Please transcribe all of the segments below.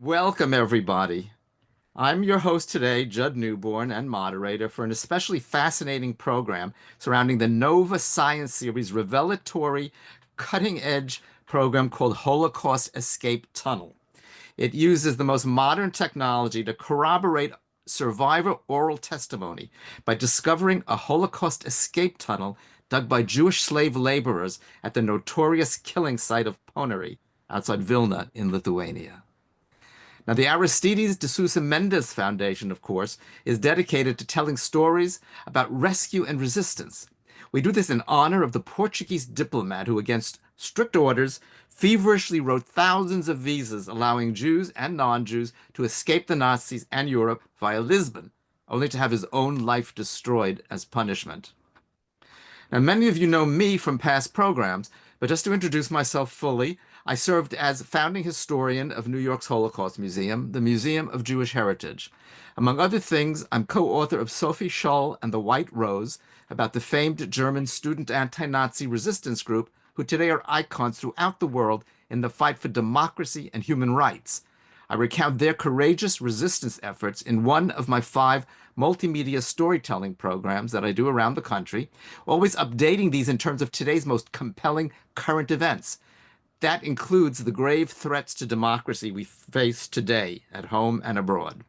Welcome, everybody. I'm your host today, Judd Newborn, and moderator for an especially fascinating program surrounding the Nova Science Series revelatory, cutting edge program called Holocaust Escape Tunnel. It uses the most modern technology to corroborate survivor oral testimony by discovering a Holocaust escape tunnel dug by Jewish slave laborers at the notorious killing site of Ponary outside Vilna in Lithuania. Now, the Aristides de Sousa Mendes Foundation, of course, is dedicated to telling stories about rescue and resistance. We do this in honor of the Portuguese diplomat who, against strict orders, feverishly wrote thousands of visas allowing Jews and non-Jews to escape the Nazis and Europe via Lisbon, only to have his own life destroyed as punishment. Now, many of you know me from past programs, but just to introduce myself fully, I served as founding historian of New York's Holocaust Museum, the Museum of Jewish Heritage. Among other things, I'm co-author of Sophie Scholl and the White Rose, about the famed German student anti-Nazi resistance group who today are icons throughout the world in the fight for democracy and human rights. I recount their courageous resistance efforts in one of my 5 multimedia storytelling programs that I do around the country, always updating these in terms of today's most compelling current events. That includes the grave threats to democracy we face today at home and abroad.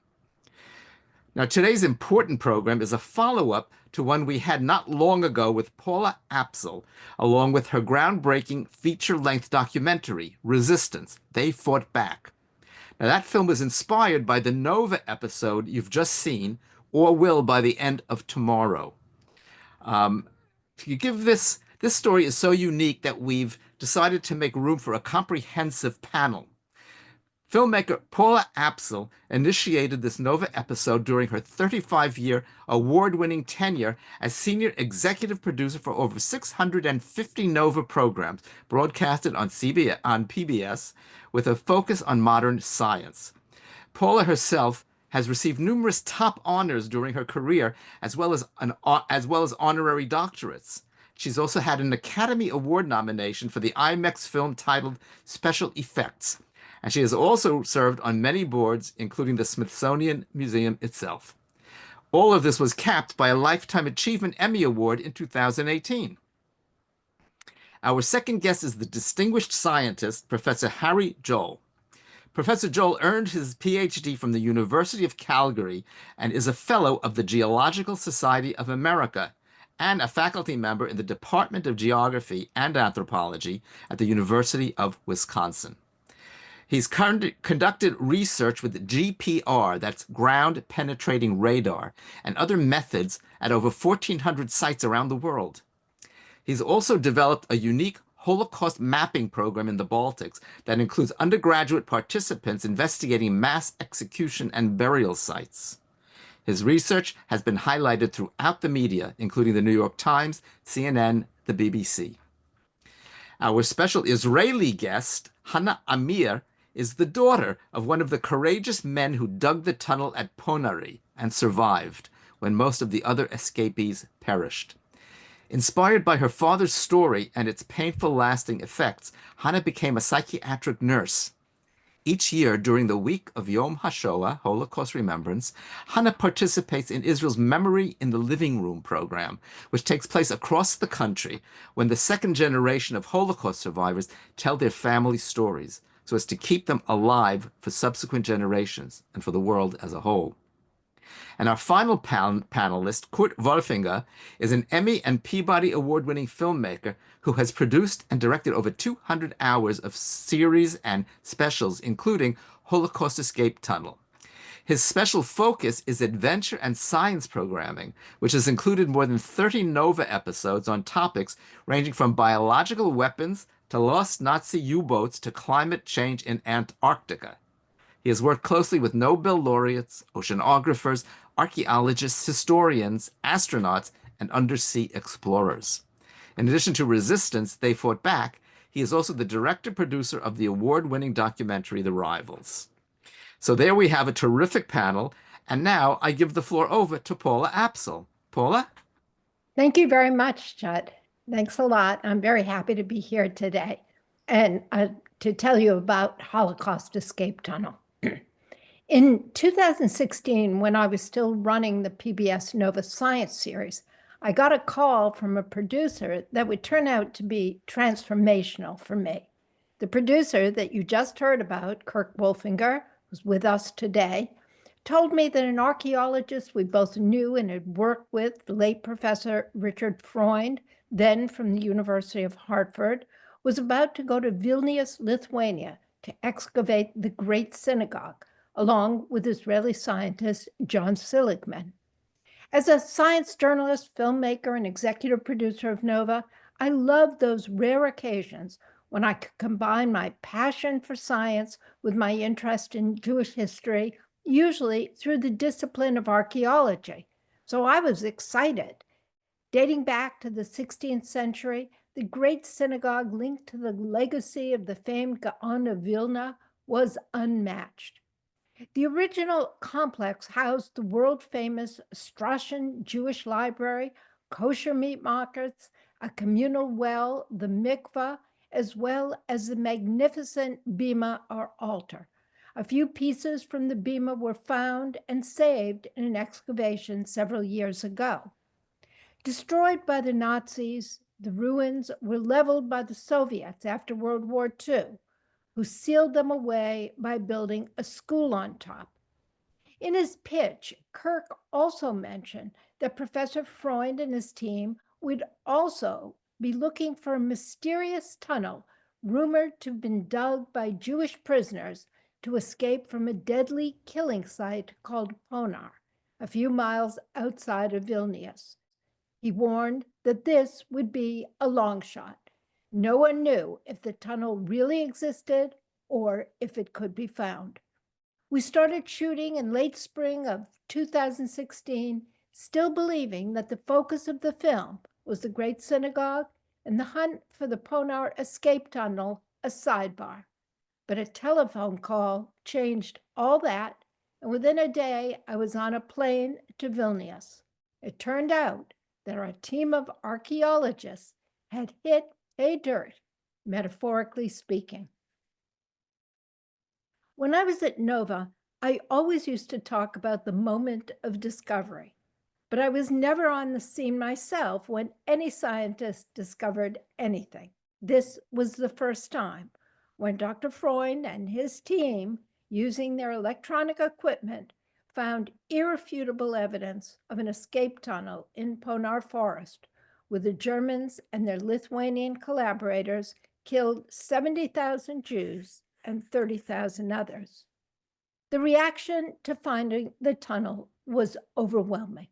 Now, today's important program is a follow-up to one we had not long ago with Paula Apsell, along with her groundbreaking feature-length documentary, Resistance, They Fought Back. Now, that film was inspired by the Nova episode you've just seen, or will by the end of tomorrow. You give this story is so unique that we've decided to make room for a comprehensive panel. Filmmaker Paula Apsell initiated this Nova episode during her 35-year award-winning tenure as senior executive producer for over 650 Nova programs broadcasted on PBS with a focus on modern science. Paula herself has received numerous top honors during her career, as well as honorary doctorates. She's also had an Academy Award nomination for the IMAX film titled Special Effects, and she has also served on many boards, including the Smithsonian Museum itself. All of this was capped by a Lifetime Achievement Emmy Award in 2018. Our second guest is the distinguished scientist, Professor Harry Joel. Professor Joel earned his PhD from the University of Calgary and is a fellow of the Geological Society of America and a faculty member in the Department of Geography and Anthropology at the University of Wisconsin. He's conducted research with GPR, that's ground penetrating radar, and other methods at over 1,400 sites around the world. He's also developed a unique Holocaust mapping program in the Baltics that includes undergraduate participants investigating mass execution and burial sites. His research has been highlighted throughout the media, including the New York Times, CNN, the BBC. Our special Israeli guest, Hannah Amir, is the daughter of one of the courageous men who dug the tunnel at Ponary and survived when most of the other escapees perished. Inspired by her father's story and its painful lasting effects, Hannah became a psychiatric nurse. Each year during the week of Yom HaShoah, Holocaust Remembrance, Hannah participates in Israel's Memory in the Living Room program, which takes place across the country when the second generation of Holocaust survivors tell their family stories, so as to keep them alive for subsequent generations and for the world as a whole. And our final panelist, Kurt Wolfinger, is an Emmy and Peabody Award-winning filmmaker who has produced and directed over 200 hours of series and specials, including Holocaust Escape Tunnel. His special focus is adventure and science programming, which has included more than 30 Nova episodes on topics ranging from biological weapons to lost Nazi U-boats to climate change in Antarctica. He has worked closely with Nobel laureates, oceanographers, archaeologists, historians, astronauts, and undersea explorers. In addition to Resistance, They Fought Back, he is also the director-producer of the award-winning documentary, The Rivals. So there we have a terrific panel, and now I give the floor over to Paula Apsell. Paula? Thank you very much, Judd. Thanks a lot. I'm very happy to be here today and to tell you about Holocaust Escape Tunnel. In 2016, when I was still running the PBS Nova Science series, I got a call from a producer that would turn out to be transformational for me. The producer that you just heard about, Kirk Wolfinger, who's with us today, told me that an archaeologist we both knew and had worked with, the late Professor Richard Freund, then from the University of Hartford, was about to go to Vilnius, Lithuania, to excavate the Great Synagogue, along with Israeli scientist John Seligman. As a science journalist, filmmaker, and executive producer of Nova, I love those rare occasions when I could combine my passion for science with my interest in Jewish history, usually through the discipline of archaeology. So I was excited. Dating back to the 16th century, the Great Synagogue linked to the legacy of the famed Gaon of Vilna was unmatched. The original complex housed the world-famous Straussian Jewish library, kosher meat markets, a communal well, the mikveh, as well as the magnificent bima or altar. A few pieces from the bima were found and saved in an excavation several years ago. Destroyed by the Nazis, the ruins were leveled by the Soviets after World War II, who sealed them away by building a school on top. In his pitch, Kirk also mentioned that Professor Freund and his team would also be looking for a mysterious tunnel rumored to have been dug by Jewish prisoners to escape from a deadly killing site called Ponar, a few miles outside of Vilnius. He warned that this would be a long shot. No one knew if the tunnel really existed or if it could be found. We started shooting in late spring of 2016, still believing that the focus of the film was the Great Synagogue and the hunt for the Ponar Escape Tunnel, a sidebar. But a telephone call changed all that, and within a day, I was on a plane to Vilnius. It turned out that our team of archaeologists had hit pay dirt, metaphorically speaking. When I was at Nova, I always used to talk about the moment of discovery, but I was never on the scene myself when any scientist discovered anything. This was the first time when Dr. Freund and his team, using their electronic equipment, found irrefutable evidence of an escape tunnel in Ponar Forest, where the Germans and their Lithuanian collaborators killed 70,000 Jews and 30,000 others. The reaction to finding the tunnel was overwhelming.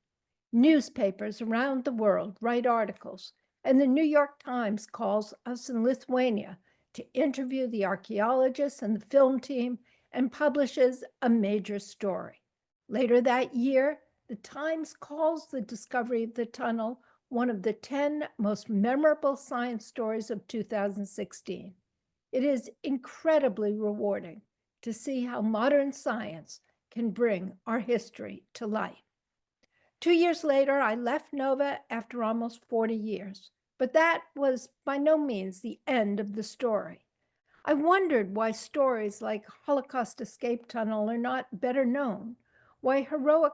Newspapers around the world write articles, and the New York Times calls us in Lithuania to interview the archaeologists and the film team and publishes a major story. Later that year, the Times calls the discovery of the tunnel one of the 10 most memorable science stories of 2016. It is incredibly rewarding to see how modern science can bring our history to life. 2 years later, I left Nova after almost 40 years, but that was by no means the end of the story. I wondered why stories like Holocaust Escape Tunnel are not better known, why heroic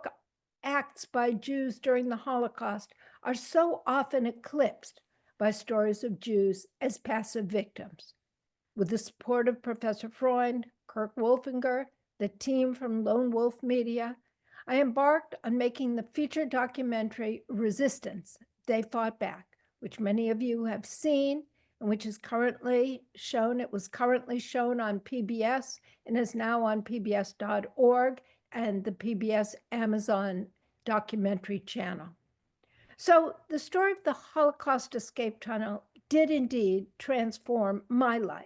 acts by Jews during the Holocaust are so often eclipsed by stories of Jews as passive victims. With the support of Professor Freund, Kirk Wolfinger, the team from Lone Wolf Media, I embarked on making the feature documentary Resistance, They Fought Back, which many of you have seen and which is currently shown. It was currently shown on PBS and is now on pbs.org and the PBS Amazon documentary channel. So the story of the Holocaust Escape Tunnel did indeed transform my life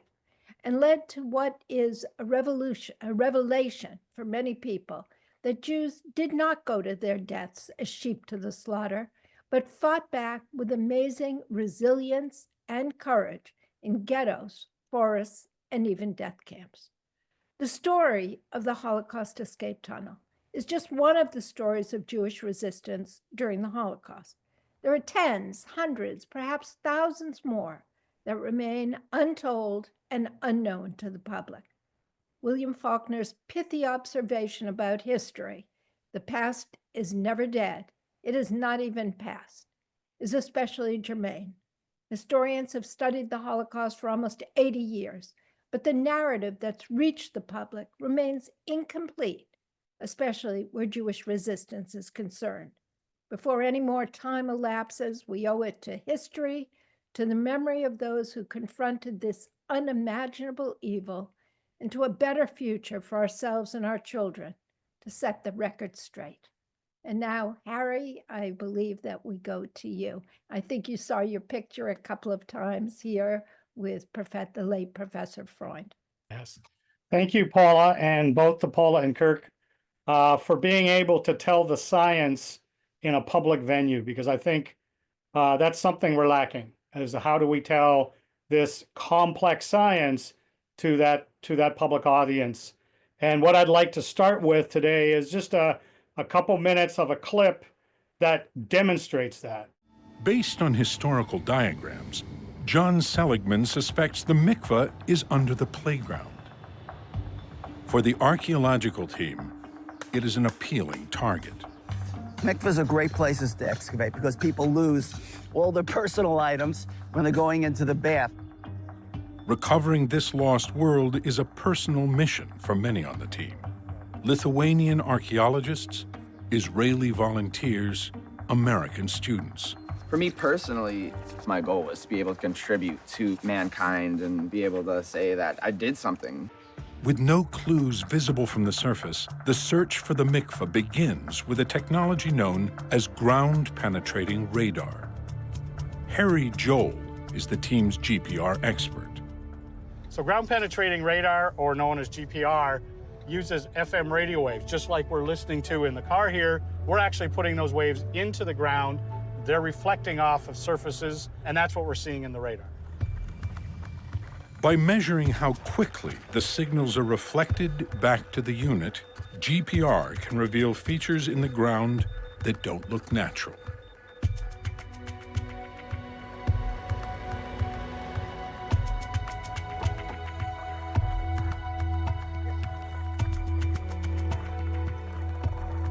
and led to what is a revelation for many people, that Jews did not go to their deaths as sheep to the slaughter, but fought back with amazing resilience and courage in ghettos, forests, and even death camps. The story of the Holocaust Escape Tunnel is just one of the stories of Jewish resistance during the Holocaust. There are tens, hundreds, perhaps thousands more that remain untold and unknown to the public. William Faulkner's pithy observation about history, the past is never dead, it is not even past, is especially germane. Historians have studied the Holocaust for almost 80 years, but the narrative that's reached the public remains incomplete, especially where Jewish resistance is concerned. Before any more time elapses, we owe it to history, to the memory of those who confronted this unimaginable evil, and to a better future for ourselves and our children to set the record straight. And now, Harry, I believe that we go to you. I think you saw your picture a couple of times here with the late Professor Freund. Yes. Thank you, Paula, and both to Paula and Kirk for being able to tell the science in a public venue, because I think that's something we're lacking, is how do we tell this complex science to that public audience. And what I'd like to start with today is just a couple minutes of a clip that demonstrates that. Based on historical diagrams, John Seligman suspects the mikveh is under the playground. For the archaeological team, it is an appealing target. Mikvahs are great places to excavate because people lose all their personal items when they're going into the bath. Recovering this lost world is a personal mission for many on the team. Lithuanian archaeologists, Israeli volunteers, American students. For me personally, my goal was to be able to contribute to mankind and be able to say that I did something. With no clues visible from the surface, the search for the mikveh begins with a technology known as ground-penetrating radar. Harry Joel is the team's GPR expert. So ground-penetrating radar, or known as GPR, uses FM radio waves, just like we're listening to in the car here. We're actually putting those waves into the ground. They're reflecting off of surfaces, and that's what we're seeing in the radar. By measuring how quickly the signals are reflected back to the unit, GPR can reveal features in the ground that don't look natural.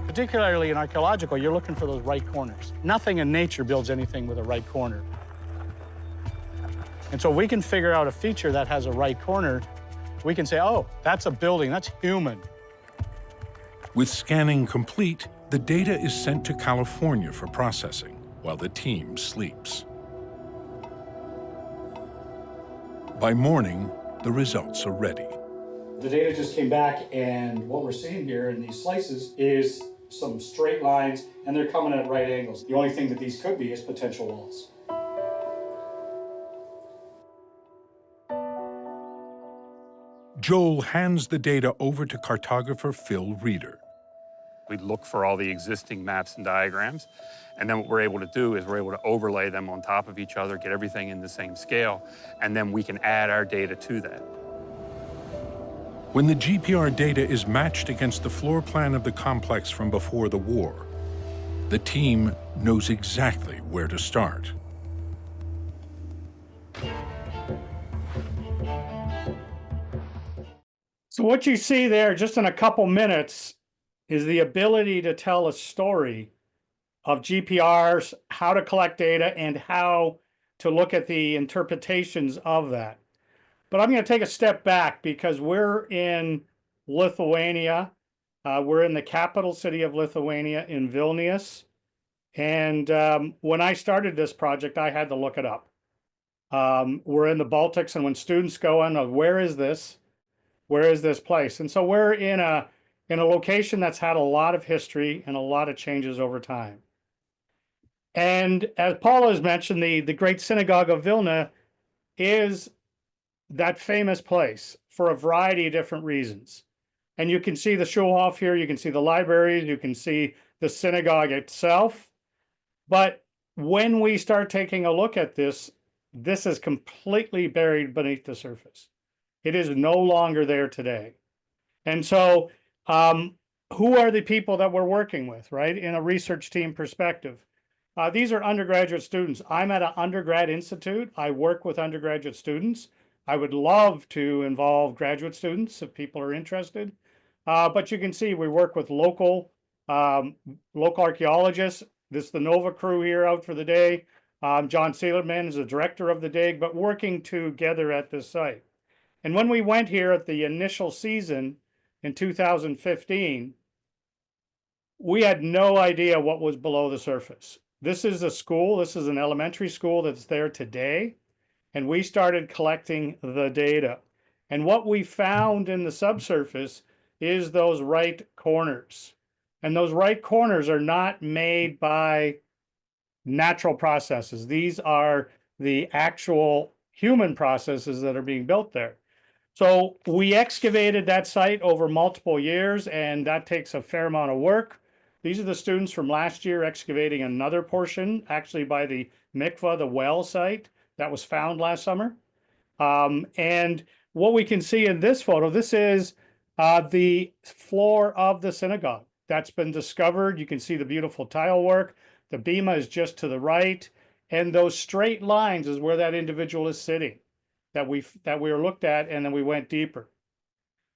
Particularly in archaeological, you're looking for those right corners. Nothing in nature builds anything with a right corner. And so we can figure out a feature that has a right corner. We can say, oh, that's a building, that's human. With scanning complete, the data is sent to California for processing while the team sleeps. By morning, the results are ready. The data just came back, and what we're seeing here in these slices is some straight lines, and they're coming at right angles. The only thing that these could be is potential walls. Joel hands the data over to cartographer Phil Reeder. We look for all the existing maps and diagrams, and then what we're able to do is we're able to overlay them on top of each other, get everything in the same scale, and then we can add our data to that. When the GPR data is matched against the floor plan of the complex from before the war, the team knows exactly where to start. So what you see there just in a couple minutes is the ability to tell a story of GPRs, how to collect data, and how to look at the interpretations of that. But I'm going to take a step back because we're in Lithuania. We're in the capital city of Lithuania in Vilnius. And when I started this project, I had to look it up. We're in the Baltics, and when students go in, where is this? Where is this place? And so we're in a location that's had a lot of history and a lot of changes over time. And as Paula has mentioned, the Great Synagogue of Vilna is that famous place for a variety of different reasons. And you can see the Schulhof here, you can see the libraries, you can see the synagogue itself. But when we start taking a look at this, this is completely buried beneath the surface. It is no longer there today. And so who are the people that we're working with, right? In a research team perspective. These are undergraduate students. I'm at an undergrad institute. I work with undergraduate students. I would love to involve graduate students if people are interested. But you can see we work with local archaeologists. This is the NOVA crew here out for the day. John Seelerman is the director of the dig, but working together at this site. And when we went here at the initial season in 2015, we had no idea what was below the surface. This is a school, this is an elementary school that's there today. And we started collecting the data. And what we found in the subsurface is those right corners. And those right corners are not made by natural processes. These are the actual human processes that are being built there. So we excavated that site over multiple years, and that takes a fair amount of work. These are the students from last year excavating another portion, actually by the mikvah, the well site that was found last summer. And what we can see in this photo, this is the floor of the synagogue that's been discovered. You can see the beautiful tile work. The bima is just to the right. And those straight lines is where that individual is sitting that we were looked at, and then we went deeper.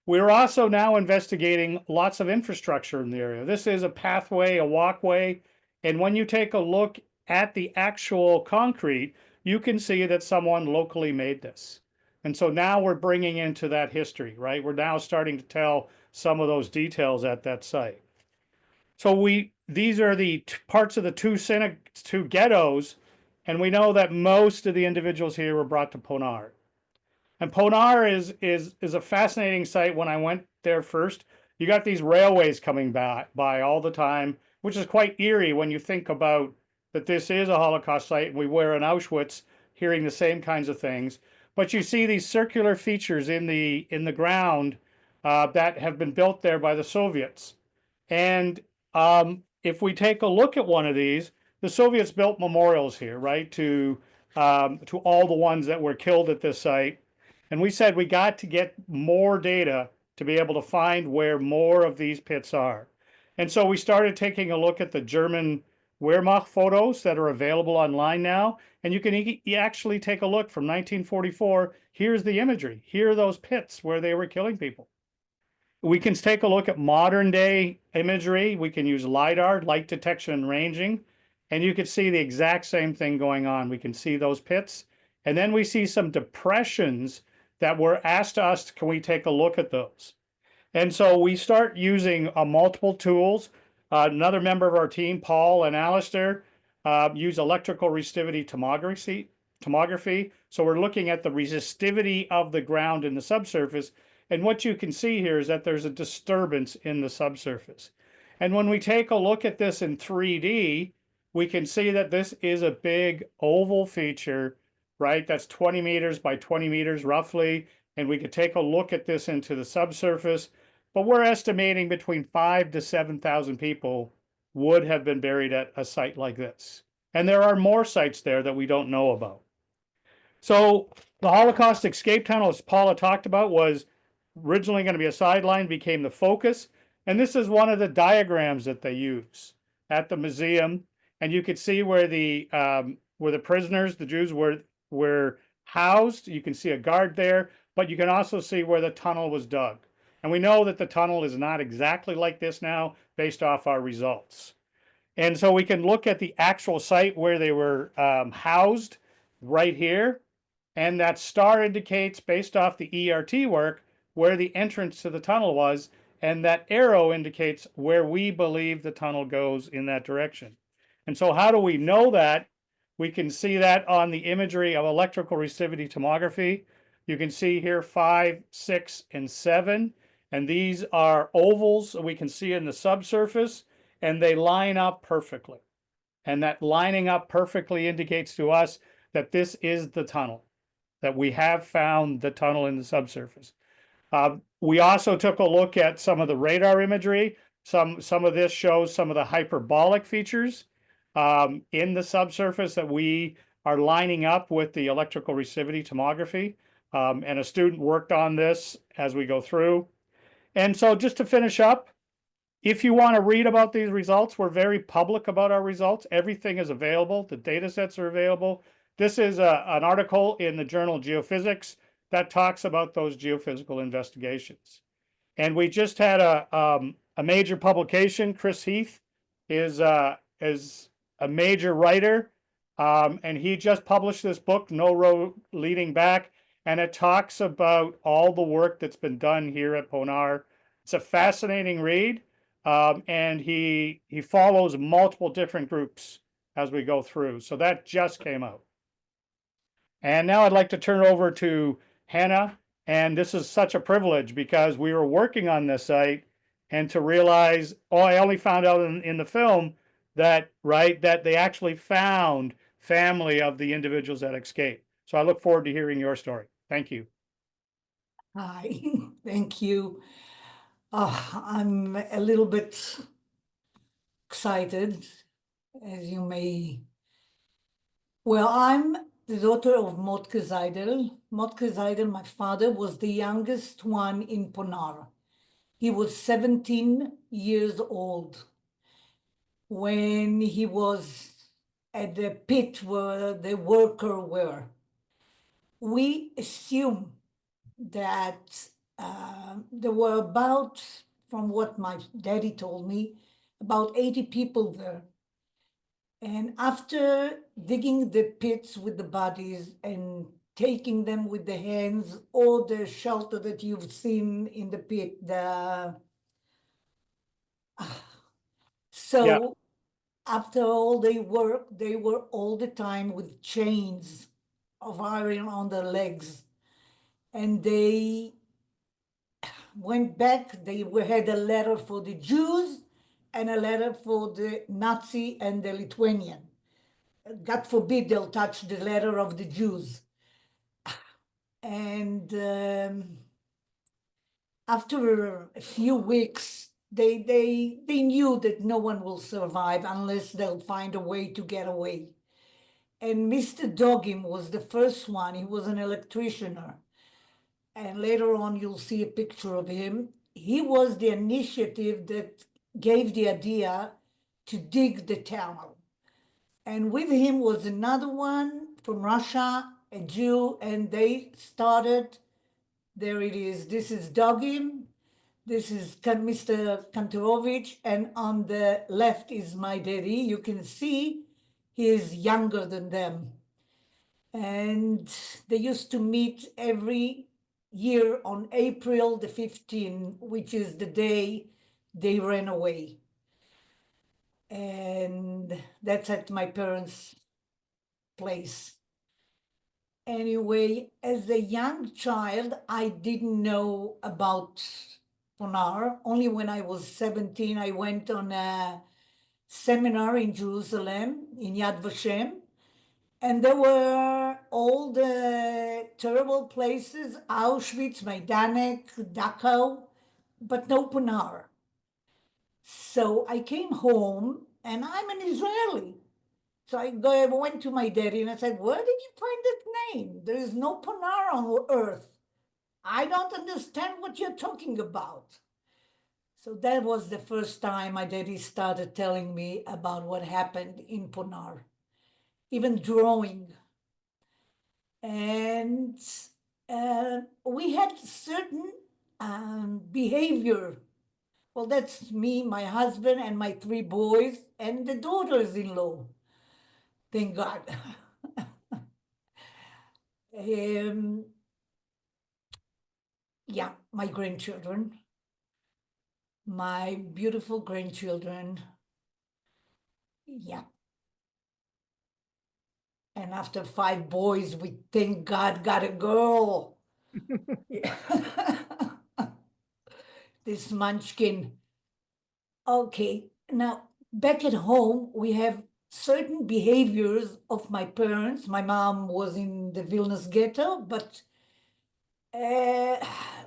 We're also now investigating lots of infrastructure in the area. This is a pathway, a walkway. And when you take a look at the actual concrete, you can see that someone locally made this. And so now we're bringing into that history, right? We're now starting to tell some of those details at that site. So these are the parts of the two ghettos, and we know that most of the individuals here were brought to Ponar. And Ponar is a fascinating site. When I went there first, you got these railways coming by all the time, which is quite eerie when you think about that this is a Holocaust site, and we were in Auschwitz hearing the same kinds of things. But you see these circular features in the ground that have been built there by the Soviets. And if we take a look at one of these, the Soviets built memorials here, right, to all the ones that were killed at this site. And we said we got to get more data to be able to find where more of these pits are. And so we started taking a look at the German Wehrmacht photos that are available online now. And you can actually take a look from 1944. Here's the imagery. Here are those pits where they were killing people. We can take a look at modern day imagery. We can use LiDAR, light detection and ranging, and you can see the exact same thing going on. We can see those pits. And then we see some depressions that were asked us, can we take a look at those? And so we start using multiple tools. Another member of our team, Paul and Alistair, use electrical resistivity tomography. So we're looking at the resistivity of the ground in the subsurface. And what you can see here is that there's a disturbance in the subsurface. And when we take a look at this in 3D, we can see that this is a big oval feature, right? That's 20 meters by 20 meters roughly. And we could take a look at this into the subsurface. But we're estimating between 5,000 to 7,000 people would have been buried at a site like this. And there are more sites there that we don't know about. So the Holocaust Escape Tunnel, as Paula talked about, was originally going to be a sideline, became the focus. And this is one of the diagrams that they use at the museum. And you could see where the prisoners, the Jews, were housed. You can see a guard there, but you can also see where the tunnel was dug. And we know that the tunnel is not exactly like this now based off our results. And so we can look at the actual site where they were housed right here. And that star indicates, based off the ERT work, where the entrance to the tunnel was. And that arrow indicates where we believe the tunnel goes in that direction. And so how do we know that? We can see that on the imagery of electrical resistivity tomography. You can see here 5, 6, and 7. And these are ovals that we can see in the subsurface, and they line up perfectly. And that lining up perfectly indicates to us that this is the tunnel, that we have found the tunnel in the subsurface. We also took a look at some of the radar imagery. Some of this shows some of the hyperbolic features in the subsurface that we are lining up with the electrical resistivity tomography. And a student worked on this as we go through. And so just to finish up, if you want to read about these results, we're very public about our results. Everything is available. The data sets are available. This is an article in the journal Geophysics that talks about those geophysical investigations. And we just had a major publication. Chris Heath is a major writer, and he just published this book, No Road Leading Back, and it talks about all the work that's been done here at Ponar. It's a fascinating read, and he follows multiple different groups as we go through. So that just came out. And now I'd like to turn it over to Hannah. And this is such a privilege because we were working on this site and to realize, oh, I only found out in the film that, right, that they actually found family of the individuals that escaped. So I look forward to hearing your story. Thank you. Hi, thank you. I'm a little bit excited, as you may. Well, I'm the daughter of Motke Zeidel. Motke Zeidel, my father, was the youngest one in Ponar. He was 17 years old when he was at the pit where the worker were. We assume that there were about, from what my daddy told me, about 80 people there. And after digging the pits with the bodies and taking them with the hands or the shelter that you've seen in the pit, so Yeah. after all they worked, they were all the time with chains of iron on their legs. And they went back, they had a letter for the Jews and a letter for the Nazi and the Lithuanian. God forbid they'll touch the letter of the Jews. And after a few weeks, they knew that no one will survive unless they'll find a way to get away. And Mr. Dogim was the first one. He was an electrician. And later on, you'll see a picture of him. He was the initiative that gave the idea to dig the tunnel. And with him was another one from Russia, a Jew, and they started, there it is, this is Dogim, this is Mr. Kantorovich, and on the left is my daddy. You can see he is younger than them. And they used to meet every year on April the 15th, which is the day they ran away. And that's at my parents' place. Anyway, as a young child, I didn't know about Ponar. Only when I was 17, I went on a seminar in Jerusalem, in Yad Vashem. And there were all the terrible places, Auschwitz, Majdanek, Dachau, but no Ponar. So I came home, and I'm an Israeli. So I went to my daddy and I said, where did you find that name? There is no Ponar on earth. I don't understand what you're talking about. So that was the first time my daddy started telling me about what happened in Ponar, even drawing. And we had certain behavior. Well, that's me, my husband, and my 3 boys, and the daughters-in-law. Thank God. Yeah, my grandchildren, my beautiful grandchildren. Yeah. And after 5 boys, we thank God got a girl. This munchkin. Okay, now back at home, we have certain behaviors of my parents. My mom was in the Vilnius ghetto, but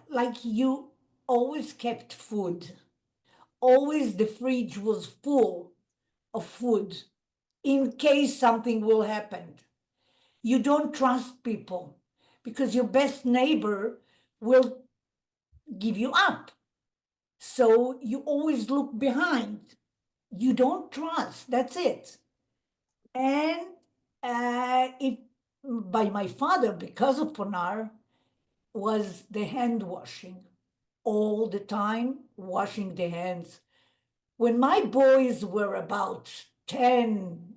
like you always kept food. Always the fridge was full of food in case something will happen. You don't trust people because your best neighbor will give you up. So you always look behind. You don't trust, that's it. And if by my father, because of Ponar, was the hand washing. All the time, washing the hands. When my boys were about 10,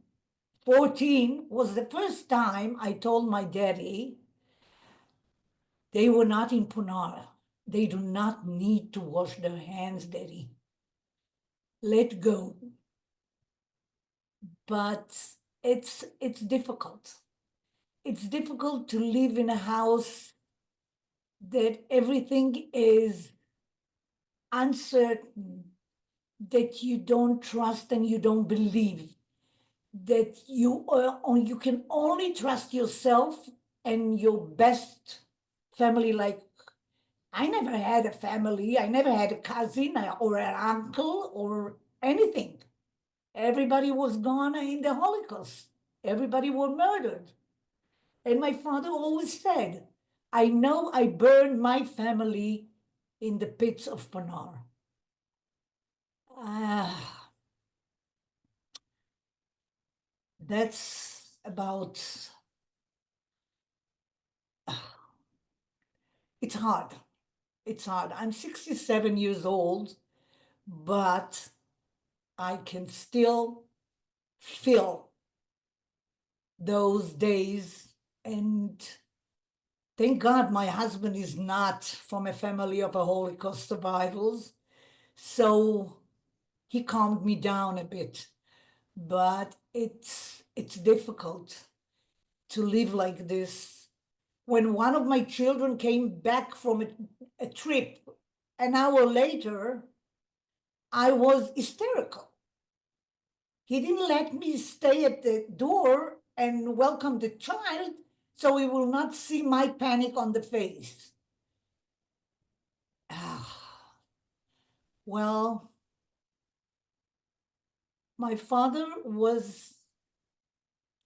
14, was the first time I told my daddy they were not in Punara. They do not need to wash their hands, daddy. Let go. But it's difficult. It's difficult to live in a house that everything is uncertain, that you don't trust and you don't believe, that you can only trust yourself and your best family. Like, I never had a family, I never had a cousin or an uncle or anything. Everybody was gone in the Holocaust. Everybody were murdered. And my father always said, I know I burned my family in the pits of Panar. That's about, it's hard. It's hard. I'm 67 years old, but I can still feel those days. And thank God my husband is not from a family of a Holocaust survivors. So he calmed me down a bit. But it's difficult to live like this. When one of my children came back from a trip, an hour later, I was hysterical. He didn't let me stay at the door and welcome the child so he will not see my panic on the face. Well, my father was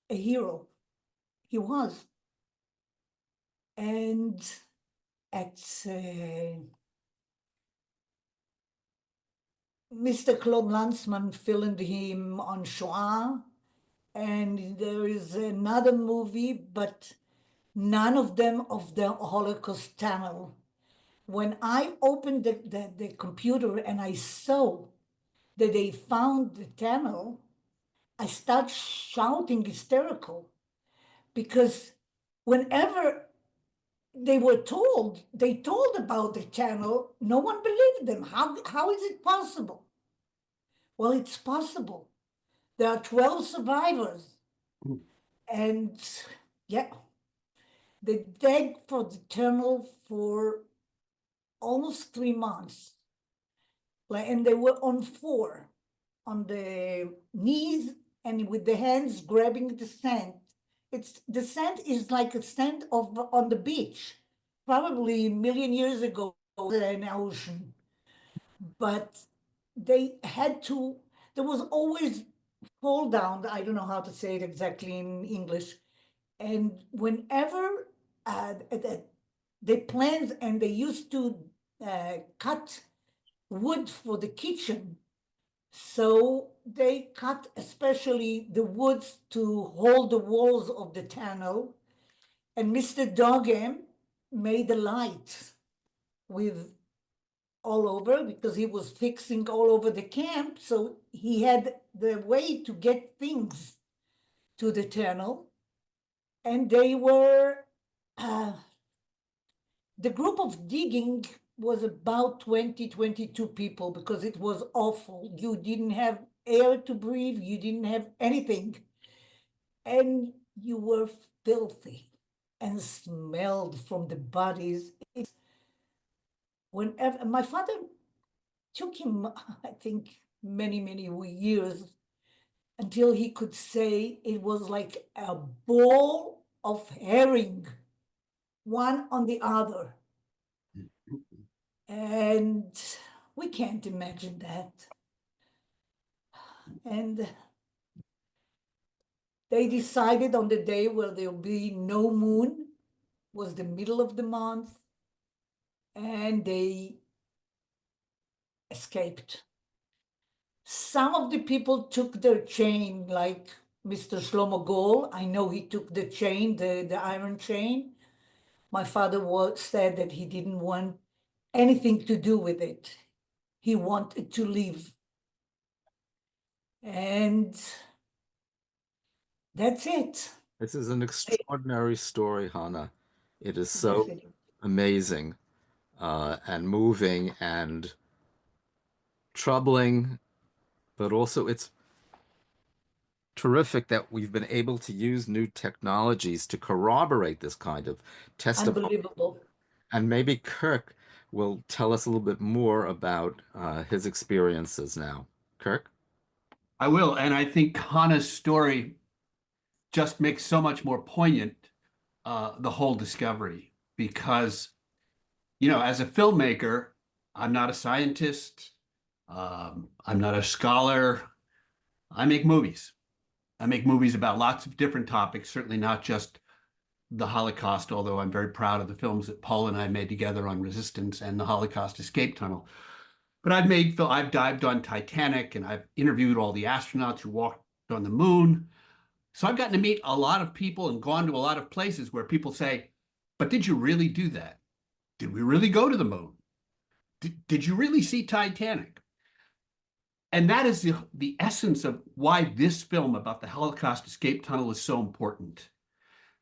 a hero. He was. And at Mr. Claude Lanzmann filmed him on Shoah, and there is another movie, but none of them of the Holocaust Tunnel. When I opened the computer and I saw that they found the tunnel, I started shouting hysterical, because whenever they told about the channel, no one believed them. How is it possible? Well, it's possible. There are 12 survivors. And yeah, they begged for the tunnel for almost 3 months. And they were on 4, on the knees and with the hands grabbing the sand. The sand is like a sand on the beach, probably a million years ago in an ocean. But they had to, there was always fall down. I don't know how to say it exactly in English. And whenever they planned and they used to cut wood for the kitchen, so they cut especially the woods to hold the walls of the tunnel. And Mr. Dogem made a light with all over, because he was fixing all over the camp. So he had the way to get things to the tunnel. And they were, the group of digging was about 20, 22 people, because it was awful. You didn't have air to breathe, you didn't have anything. And you were filthy and smelled from the bodies. Whenever my father took him, I think, many, many years until he could say it was like a bowl of herring, one on the other. And we can't imagine that. And they decided on the day where there'll be no moon, was the middle of the month, and they escaped. Some of the people took their chain, like Mr. Shlomo Gol. I know he took the chain, the iron chain. My father said that he didn't want anything to do with it. He wanted to leave. And that's it. This is an extraordinary story, Hannah. It is Yes, so it is. amazing and moving and troubling, but also it's terrific that we've been able to use new technologies to corroborate this kind of testimony. Unbelievable. And maybe Kirk will tell us a little bit more about his experiences now. Kirk? I will, and I think Hannah's story just makes so much more poignant the whole discovery, because, you know, as a filmmaker, I'm not a scientist, I'm not a scholar. I make movies. I make movies about lots of different topics, certainly not just the Holocaust, although I'm very proud of the films that Paula and I made together on resistance and the Holocaust Escape Tunnel. But I've dived on Titanic, and I've interviewed all the astronauts who walked on the moon. So I've gotten to meet a lot of people and gone to a lot of places where people say, but did you really do that? Did we really go to the moon? Did you really see Titanic? And that is the essence of why this film about the Holocaust Escape Tunnel is so important.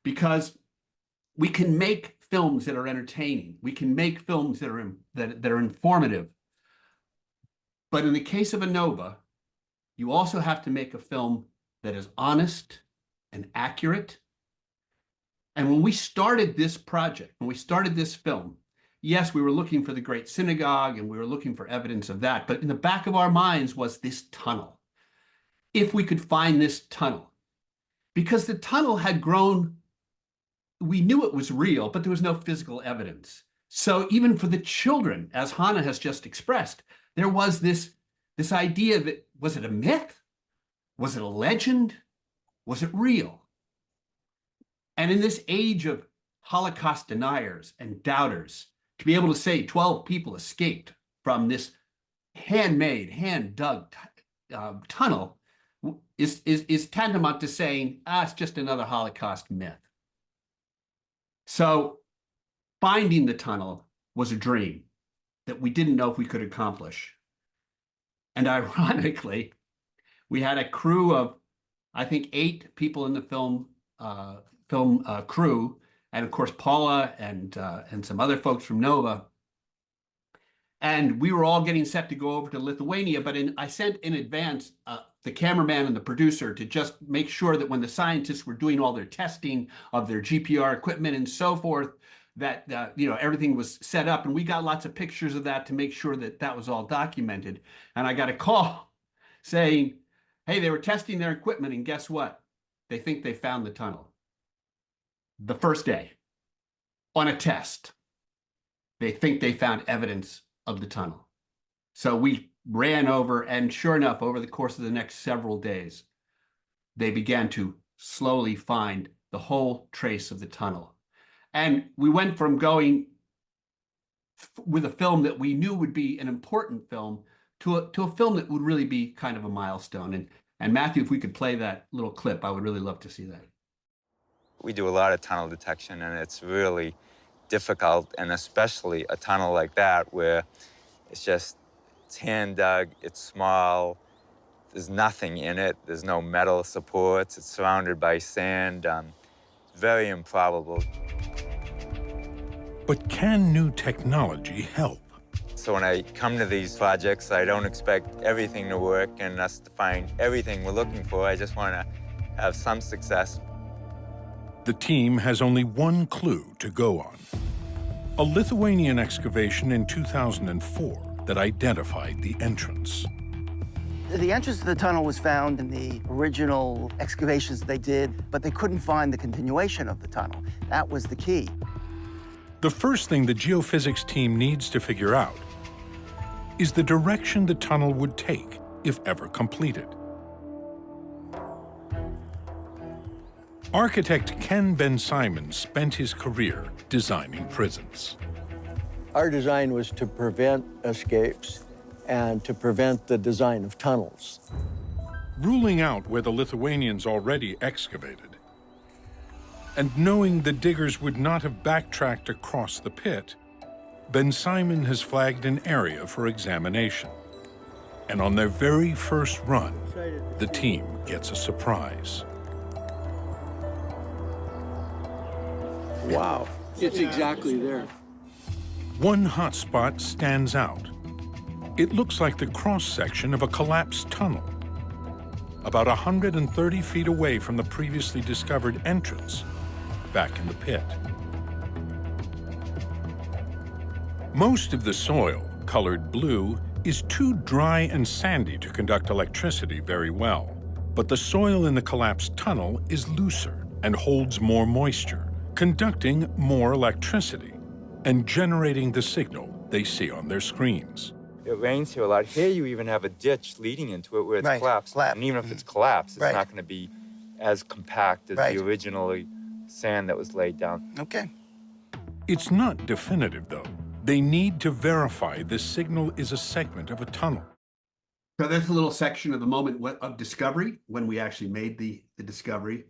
Because we can make films that are entertaining. We can make films that are informative. But in the case of ANOVA, you also have to make a film that is honest and accurate. And when we started this project, when we started this film, yes, we were looking for the Great Synagogue and we were looking for evidence of that. But in the back of our minds was this tunnel. If we could find this tunnel, because the tunnel had grown, we knew it was real, but there was no physical evidence. So even for the children, as Hannah has just expressed, there was this idea that, was it a myth? Was it a legend? Was it real? And in this age of Holocaust deniers and doubters, to be able to say 12 people escaped from this handmade, hand-dug tunnel is tantamount to saying, it's just another Holocaust myth. So finding the tunnel was a dream that we didn't know if we could accomplish. And ironically, we had a crew of, I think, 8 people in the film crew, and of course Paula and some other folks from NOVA. And we were all getting set to go over to Lithuania, but I sent in advance the cameraman and the producer to just make sure that when the scientists were doing all their testing of their GPR equipment and so forth, that everything was set up. And we got lots of pictures of that to make sure that that was all documented. And I got a call saying, hey, they were testing their equipment, and guess what? They think they found the tunnel. The first day, on a test, they think they found evidence of the tunnel. So we ran over, and sure enough, over the course of the next several days, they began to slowly find the whole trace of the tunnel. And we went from going with a film that we knew would be an important film to a film that would really be kind of a milestone. And Matthew, if we could play that little clip, I would really love to see that. We do a lot of tunnel detection, and it's really difficult, and especially a tunnel like that where it's hand dug, it's small, there's nothing in it, there's no metal supports, it's surrounded by sand, very improbable. But can new technology help? So when I come to these projects, I don't expect everything to work and us to find everything we're looking for. I just want to have some success. The team has only one clue to go on. A Lithuanian excavation in 2004 that identified the entrance. The entrance to the tunnel was found in the original excavations they did, but they couldn't find the continuation of the tunnel. That was the key. The first thing the geophysics team needs to figure out is the direction the tunnel would take if ever completed. Architect Ken Ben-Simon spent his career designing prisons. Our design was to prevent escapes and to prevent the design of tunnels. Ruling out where the Lithuanians already excavated, And knowing the diggers would not have backtracked across the pit, Ben Simon has flagged an area for examination. And on their very first run, the team gets a surprise. Wow. It's exactly there. One hot spot stands out. It looks like the cross-section of a collapsed tunnel, about 130 feet away from the previously discovered entrance, back in the pit. Most of the soil, colored blue, is too dry and sandy to conduct electricity very well. But the soil in the collapsed tunnel is looser and holds more moisture, conducting more electricity and generating the signal they see on their screens. It rains here a lot. Here you even have a ditch leading into it where it's collapsed. And even if it's collapsed, it's not going to be as compact as the originally sand that was laid down. Okay. It's not definitive, though. They need to verify this signal is a segment of a tunnel. So that's a little section of the moment of discovery, when we actually made the discovery.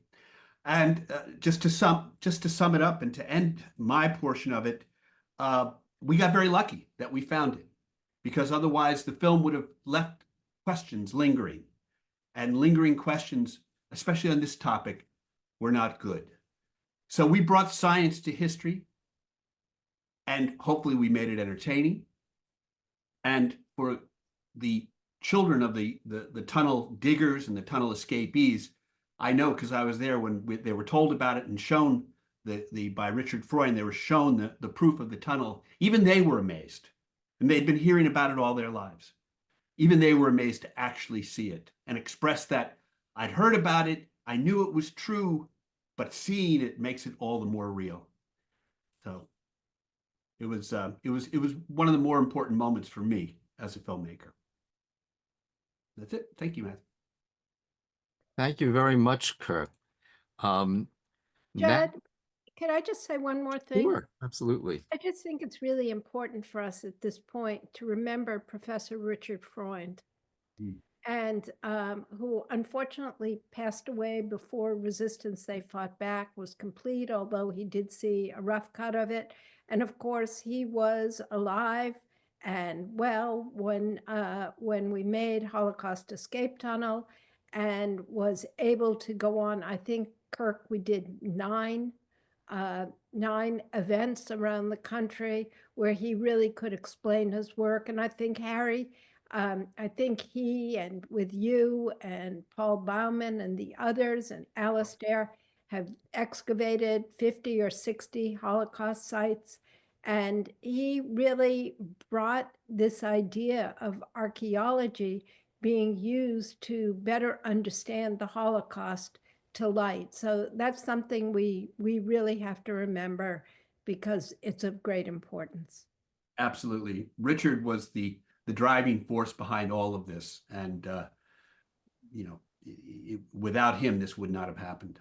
And just to sum it up and to end my portion of it, we got very lucky that we found it, because otherwise the film would have left questions lingering. And lingering questions, especially on this topic, were not good. So we brought science to history, and hopefully we made it entertaining. And for the children of the tunnel diggers and the tunnel escapees, I know because I was there when they were told about it and shown by Richard Freund, they were shown the proof of the tunnel. Even they were amazed, and they'd been hearing about it all their lives. Even they were amazed to actually see it and express that I'd heard about it, I knew it was true, but seeing it makes it all the more real. So it was one of the more important moments for me as a filmmaker. That's it. Thank you, Matthew. Thank you very much, Kirk. Judd, can I just say one more thing? Sure, absolutely. I just think it's really important for us at this point to remember Professor Richard Freund, and who unfortunately passed away before Resistance They Fought Back was complete, although he did see a rough cut of it. And of course, he was alive and well when we made Holocaust Escape Tunnel, and was able to go on. I think, Kirk, we did 9 events around the country where he really could explain his work. And I think, Harry, I think he, and with you and Paul Bauman and the others and Alistair, have excavated 50 or 60 Holocaust sites. And he really brought this idea of archaeology being used to better understand the Holocaust to light. So that's something we really have to remember, because it's of great importance. Absolutely. Richard was the driving force behind all of this. And, without him, this would not have happened.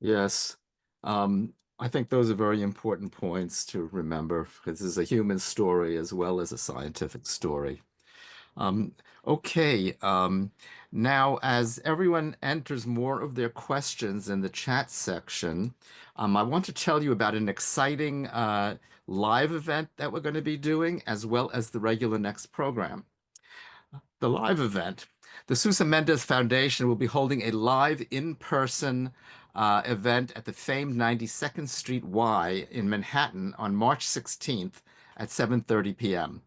Yes. I think those are very important points to remember, because this is a human story as well as a scientific story. Okay, now as everyone enters more of their questions in the chat section, I want to tell you about an exciting live event that we're going to be doing, as well as the regular next program. The live event, the Sousa Mendes Foundation will be holding a live in-person event at the famed 92nd Street Y in Manhattan on March 16th at 7:30 p.m.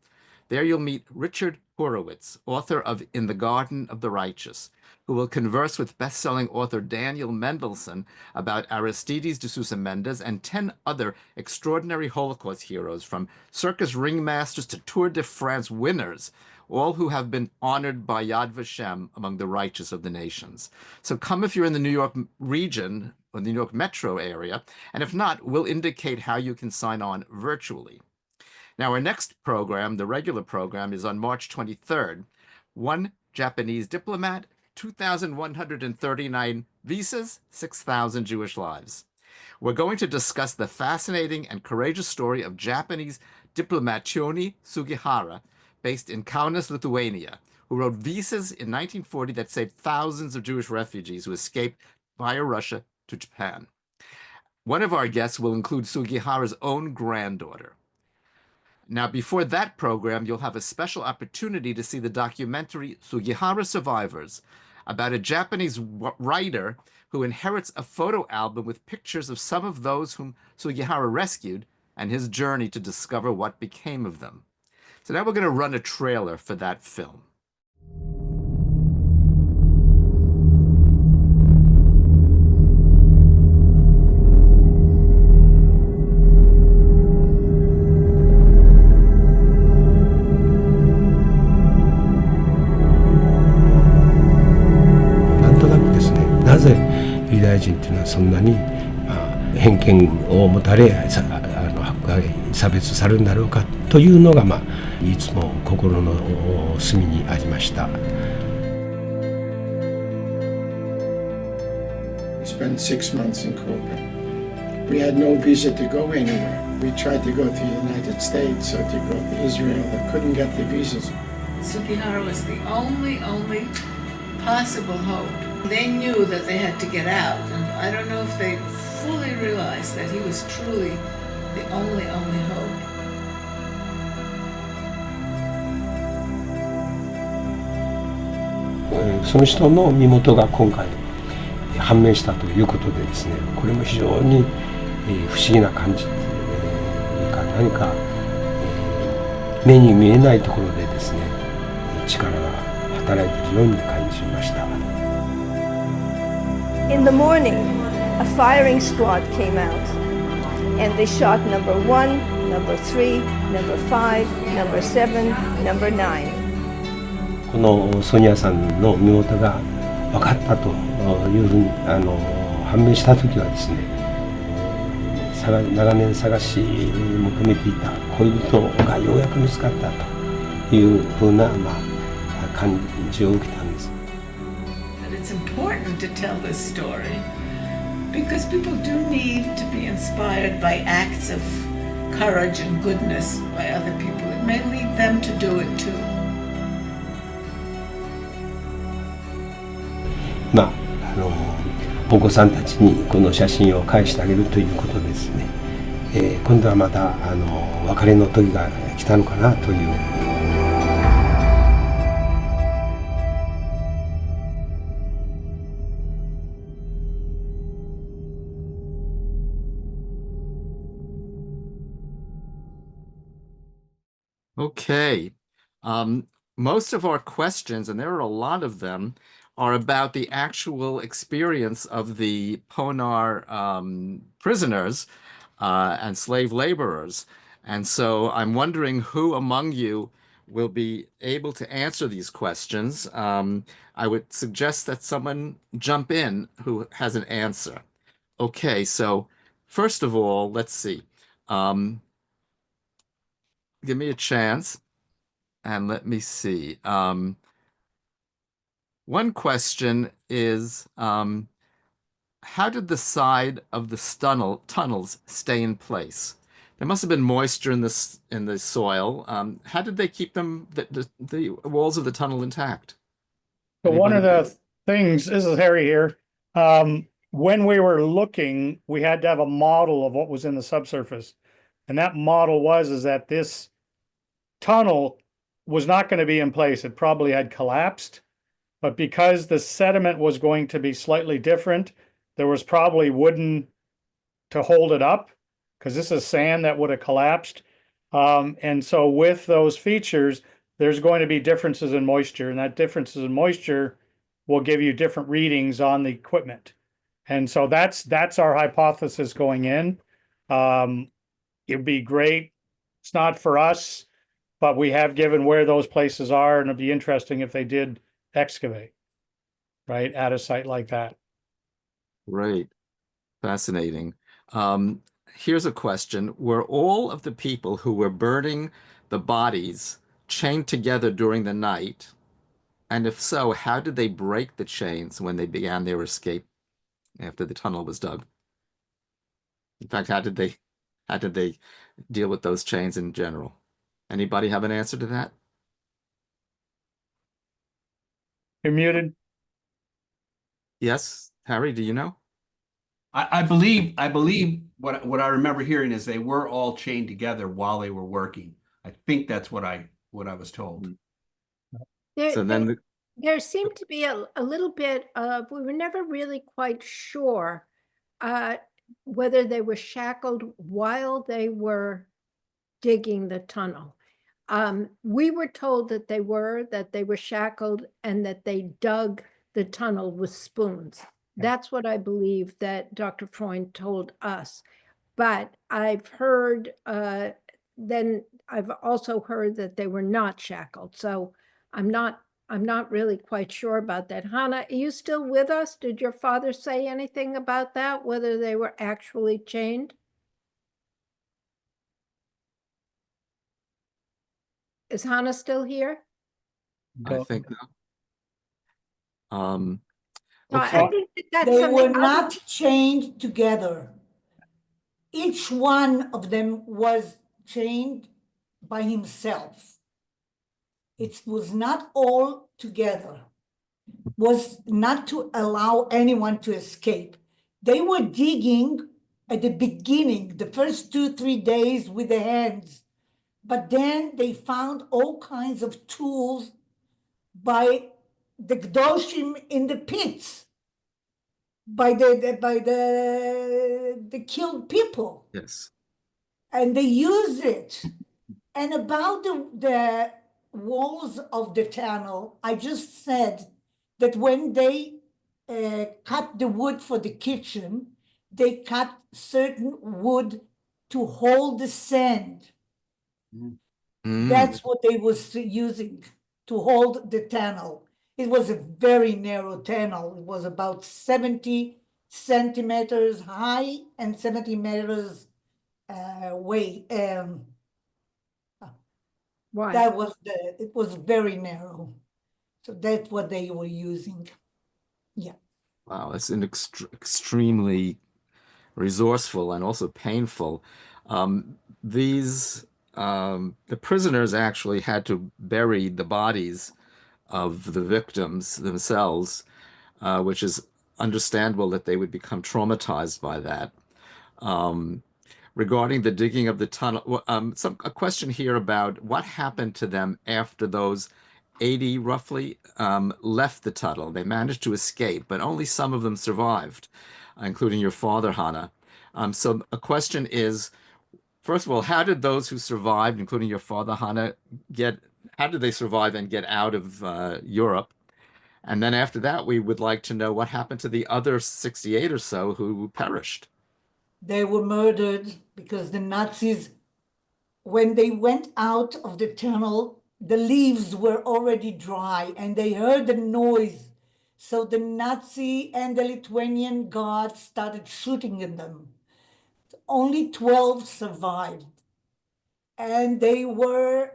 There you'll meet Richard Horowitz, author of In the Garden of the Righteous, who will converse with best-selling author Daniel Mendelsohn about Aristides de Sousa Mendes and 10 other extraordinary Holocaust heroes, from circus ringmasters to Tour de France winners, all who have been honored by Yad Vashem among the righteous of the nations. So come if you're in the New York region or the New York metro area, and if not, we'll indicate how you can sign on virtually. Now, our next program, the regular program, is on March 23rd. 1 Japanese diplomat, 2,139 visas, 6,000 Jewish lives. We're going to discuss the fascinating and courageous story of Japanese diplomat Chioni Sugihara, based in Kaunas, Lithuania, who wrote Visas in 1940 that saved thousands of Jewish refugees who escaped via Russia to Japan. One of our guests will include Sugihara's own granddaughter. Now, before that program, you'll have a special opportunity to see the documentary Sugihara Survivors, about a Japanese writer who inherits a photo album with pictures of some of those whom Sugihara rescued and his journey to discover what became of them. So now we're going to run a trailer for that film.人っていうのはそんなに、偏見を持たれ差別されるんだろうかというのが、いつも心の隅にありました。We spent 6 months in Cuba. We had no visa to go anywhere. We tried to go to the United States or to go to Israel, but couldn't get the visas. Sugihara was the only possible hope. They knew that they had to get out, and I don't know if they fully realized that he was truly the only hope. その人の身元が今回判明したということでですね、これも非常に不思議な感じというか、何か目に見えないところでですね、力が働いているように感じました。In the morning, a firing squad came out, and they shot number 1, number 3, number 5, number 7, number 9. このソニアさんの身元が分かったというふうに判明したときはですね、長年探し求めていた恋人がようやく見つかったというふうな、感じを受けたんです。It's important to tell this story because people do need to be inspired by acts of courage and goodness by other people. It may lead them to do it too. お子さんたちにこの写真を返してあげるということですね。今度はまた別れの時が来たのかなという。Okay. Most of our questions, and there are a lot of them, are about the actual experience of the Ponar prisoners and slave laborers. And so I'm wondering who among you will be able to answer these questions. I would suggest that someone jump in who has an answer. Okay, so first of all, let's see. Give me a chance and let me see. One question is, how did the side of the tunnels stay in place? There must have been moisture in the soil. How did they keep the walls of the tunnel intact? So one of the things, this is Harry here. When we were looking, we had to have a model of what was in the subsurface. And that model is that this tunnel was not going to be in place. It probably had collapsed. But because the sediment was going to be slightly different, there was probably wooden to hold it up, because this is sand that would have collapsed. And so with those features, there's going to be differences in moisture, and that differences in moisture will give you different readings on the equipment. And so that's our hypothesis going in. It'd be great. It's not for us, but we have given where those places are, and it'd be interesting if they did excavate, right, at a site like that. Right. Fascinating. Here's a question. Were all of the people who were burning the bodies chained together during the night? And if so, how did they break the chains when they began their escape after the tunnel was dug? In fact, how did they deal with those chains in general? Anybody have an answer to that? You're muted. Yes, Harry, do you know? I believe what I remember hearing is they were all chained together while they were working. I think that's what I was told. There, So then the, there seemed to be a little bit of, we were never really quite sure whether they were shackled while they were digging the tunnel. We were told that they were shackled and that they dug the tunnel with spoons. That's what I believe that Dr. Freund told us. But I've heard, then I've also heard that they were not shackled. So I'm not really quite sure about that. Hannah, are you still with us? Did your father say anything about that, whether they were actually chained? Is Hannah still here? I think no. So Okay. I think that's They something were not chained together. Each one of them was chained by himself. It was not all together. Was not to allow anyone to escape. They were digging at the beginning, the first 2-3 days with the hands, but then they found all kinds of tools by the Gdoshim in the pits, by the killed people. Yes. And they use it. And about the walls of the tunnel, I just said that when they cut the wood for the kitchen, they cut certain wood to hold the sand. That's what they was using to hold the tunnel. It was a very narrow tunnel. It was about 70 centimeters high and 70 meters way. That was it was very narrow. So that's what they were using. Yeah. Wow, that's an extremely resourceful and also painful. The prisoners actually had to bury the bodies of the victims themselves, which is understandable that they would become traumatized by that. Regarding the digging of the tunnel, a question here about what happened to them after those 80 roughly left the tunnel. They managed to escape, but only some of them survived, including your father, Hannah. So a question is, first of all, how did those who survived, including your father, Hannah, how did they survive and get out of Europe? And then after that, we would like to know what happened to the other 68 or so who perished. They were murdered because the Nazis, when they went out of the tunnel, the leaves were already dry and they heard the noise. So the Nazi and the Lithuanian guards started shooting at them. Only 12 survived. And they were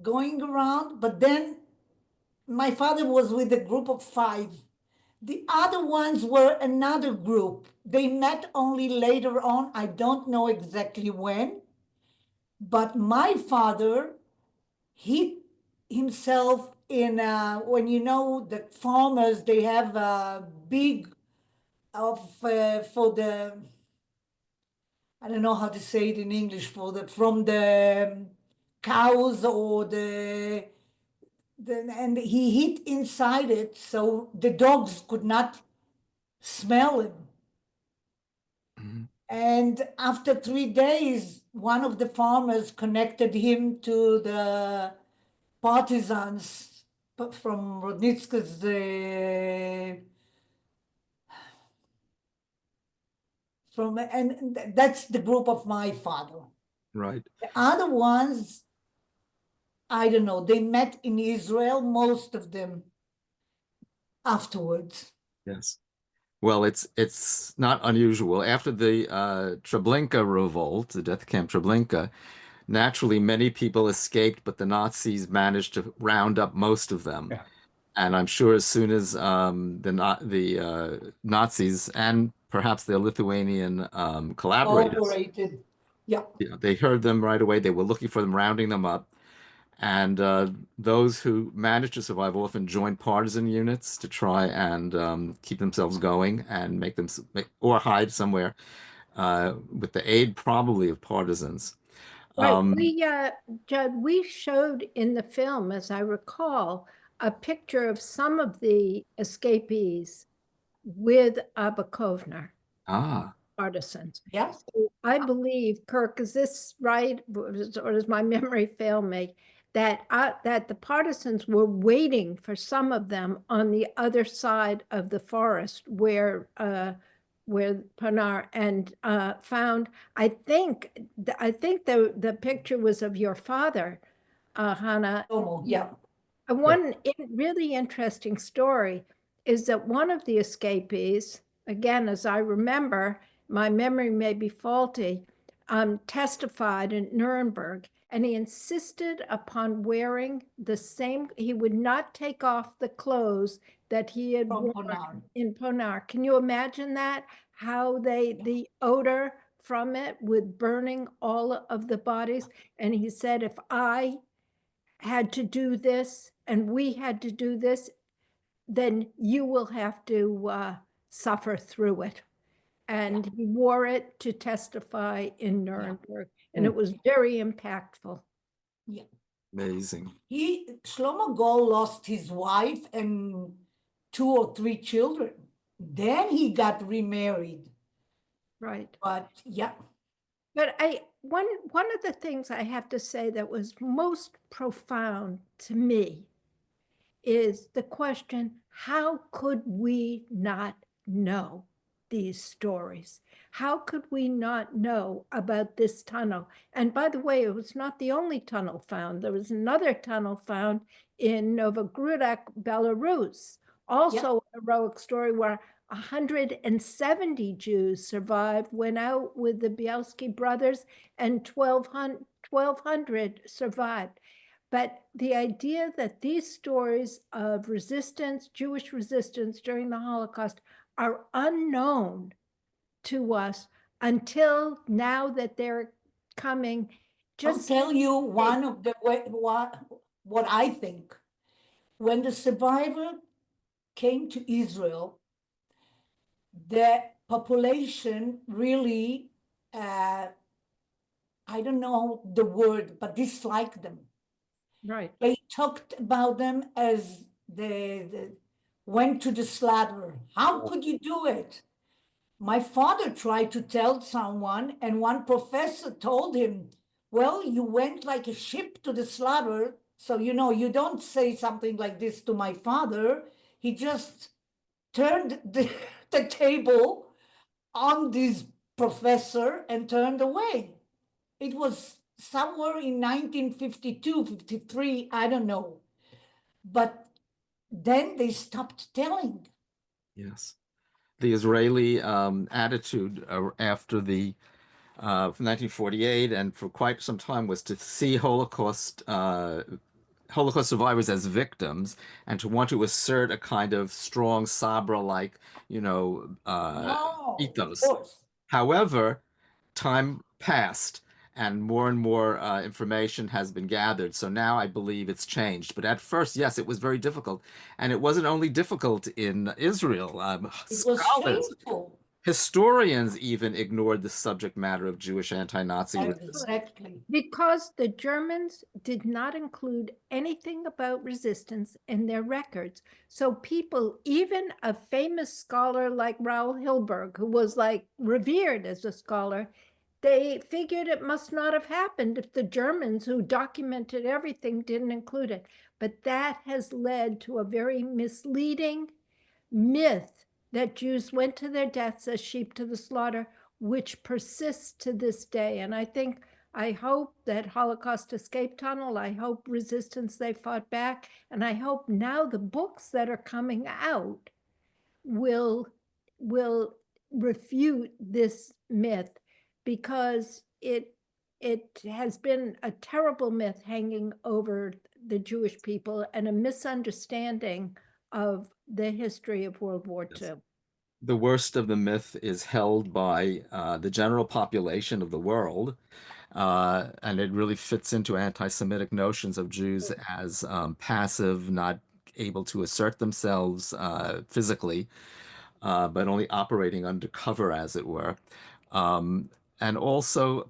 going around, but then my father was with a group of 5. The other ones were another group. They met only later on. I don't know exactly when. But my father, he himself in, when you know the farmers, they have a big for the, I don't know how to say it in English, from the cows or and he hid inside it so the dogs could not smell him. And after 3 days, one of the farmers connected him to the partisans from Rodnitsky's, and that's the group of my father. Right. The other ones, I don't know, they met in Israel, most of them afterwards. Yes. Well, it's not unusual. After the Treblinka revolt, the death camp Treblinka, naturally many people escaped, but the Nazis managed to round up most of them. Yeah. And I'm sure as soon as the Nazis and perhaps their Lithuanian collaborators, Cooperated. Yeah. they heard them right away. They were looking for them, rounding them up. And those who manage to survive often join partisan units to try and keep themselves going and make them or hide somewhere with the aid probably of partisans. Right. Judd, we showed in the film, as I recall, a picture of some of the escapees with Abakovner Ah, partisans. Yes. So I believe, Kirk, is this right, or does my memory fail me, that that the partisans were waiting for some of them on the other side of the forest where Pinar and found. I think the picture was of your father, Hannah. Oh, yeah. One really interesting story is that one of the escapees, again, as I remember, my memory may be faulty, testified in Nuremberg, and he insisted upon wearing the same, he would not take off the clothes that he had From worn Ponar. in Ponar. Can you imagine that? How the odor from it with burning all of the bodies. And he said, if I had to do this and we had to do this, then you will have to suffer through it. And he wore it to testify in Nuremberg, and it was very impactful. Yeah. amazing. Shlomo Gold lost his wife and 2 or 3 children. Then he got remarried. Right. But yeah. But one of the things I have to say that was most profound to me is the question, how could we not know these stories? How could we not know about this tunnel? And by the way, it was not the only tunnel found. There was another tunnel found in Novogrudok, Belarus. Also a heroic story where 170 Jews survived, went out with the Bielski brothers, and 1,200 survived. But the idea that these stories of resistance, Jewish resistance during the Holocaust, are unknown to us until now that they're coming. I'll tell you one of the what I think. When the survivor came to Israel, the population really, I don't know the word, but disliked them. Right. They talked about them as the went to the slaughter. How could you do it? My father tried to tell someone, and one professor told him, well, you went like a ship to the slaughter. So, you don't say something like this to my father. He just turned the table on this professor and turned away. It was somewhere in 1952, 53, I don't know. But then they stopped telling. Yes. The Israeli attitude after the 1948 and for quite some time was to see Holocaust survivors as victims and to want to assert a kind of strong Sabra-like, No, of ethos. course. However, time passed and more information has been gathered. So now I believe it's changed. But at first, yes, it was very difficult. And it wasn't only difficult in Israel. It was Scholars, shameful. historians even ignored the subject matter of Jewish anti-Nazi resistance. Exactly. Because the Germans did not include anything about resistance in their records. So people, even a famous scholar like Raoul Hilberg, who was like revered as a scholar, they figured it must not have happened if the Germans, who documented everything, didn't include it. But that has led to a very misleading myth that Jews went to their deaths as sheep to the slaughter, which persists to this day. And I hope that Holocaust Escape Tunnel, I hope resistance, they fought back, and I hope now the books that are coming out will refute this myth, because it has been a terrible myth hanging over the Jewish people and a misunderstanding of the history of World War II. The worst of the myth is held by the general population of the world. And it really fits into anti-Semitic notions of Jews as passive, not able to assert themselves physically, but only operating undercover, as it were. Um, and also,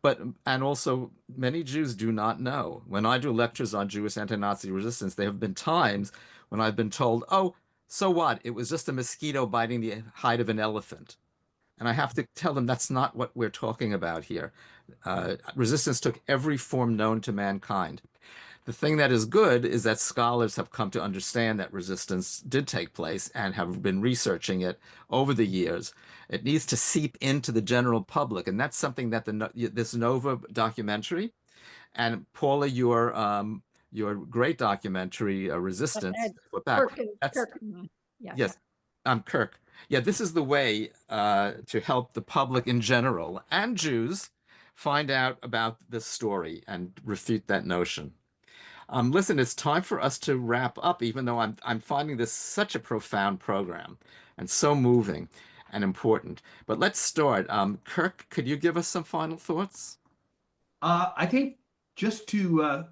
many Jews do not know. When I do lectures on Jewish anti-Nazi resistance, there have been times when I've been told, "Oh, so what? It was just a mosquito biting the hide of an elephant." And I have to tell them that's not what we're talking about here. Resistance took every form known to mankind. The thing that is good is that scholars have come to understand that resistance did take place and have been researching it over the years. It needs to seep into the general public, and that's something that this Nova documentary and Paula, your great documentary, Resistance, back. That's Yes. yes, I'm Kirk. Yeah, this is the way to help the public in general and Jews find out about this story and refute that notion. Listen, it's time for us to wrap up, even though I'm finding this such a profound program and so moving and important. But let's start. Kirk, could you give us some final thoughts? I think just to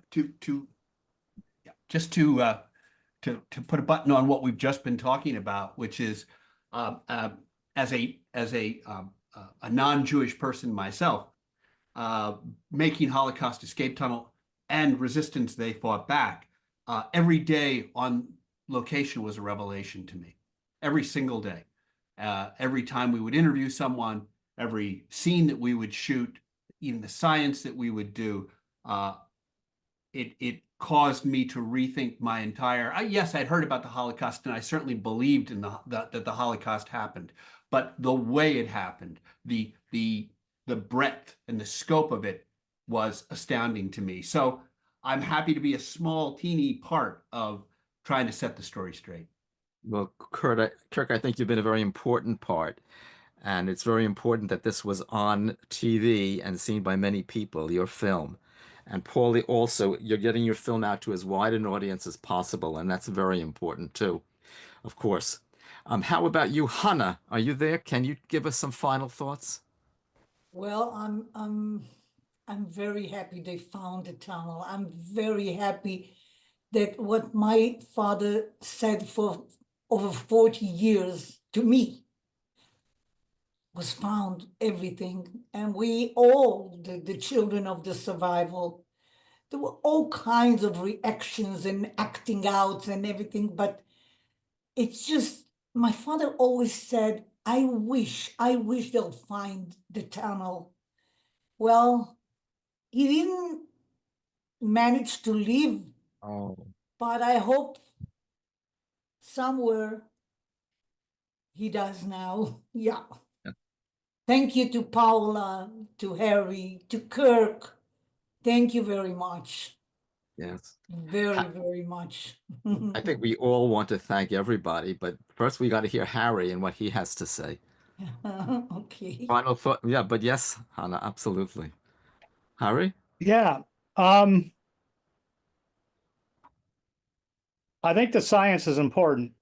put a button on what we've just been talking about, which is as a non-Jewish person myself, making Holocaust Escape Tunnel and Resistance They Fought Back, every day on location was a revelation to me. Every single day. Every time we would interview someone, every scene that we would shoot, even the science that we would do, it caused me to rethink my entire. Yes, I'd heard about the Holocaust, and I certainly believed in that the Holocaust happened, but the way it happened, the breadth and the scope of it was astounding to me. So I'm happy to be a small, teeny part of trying to set the story straight. Well, Kirk, I think you've been a very important part. And it's very important that this was on TV and seen by many people, your film. And Paulie, also, you're getting your film out to as wide an audience as possible, and that's very important too, of course. How about you, Hannah? Are you there? Can you give us some final thoughts? Well, I'm very happy they found the tunnel. I'm very happy that what my father said for over 40 years to me was found, everything. And we all, the children of the survival, there were all kinds of reactions and acting out and everything, but it's just, my father always said, I wish they'll find the tunnel. Well, he didn't manage to live, but I hope somewhere he does now. Yeah. Thank you to Paula, to Harry, to Kirk. Thank you very much. Yes. Very, very much. I think we all want to thank everybody, but first we got to hear Harry and what he has to say. Okay. Final thought. Yeah, but yes, Hannah, absolutely. Harry? Yeah. I think the science is important,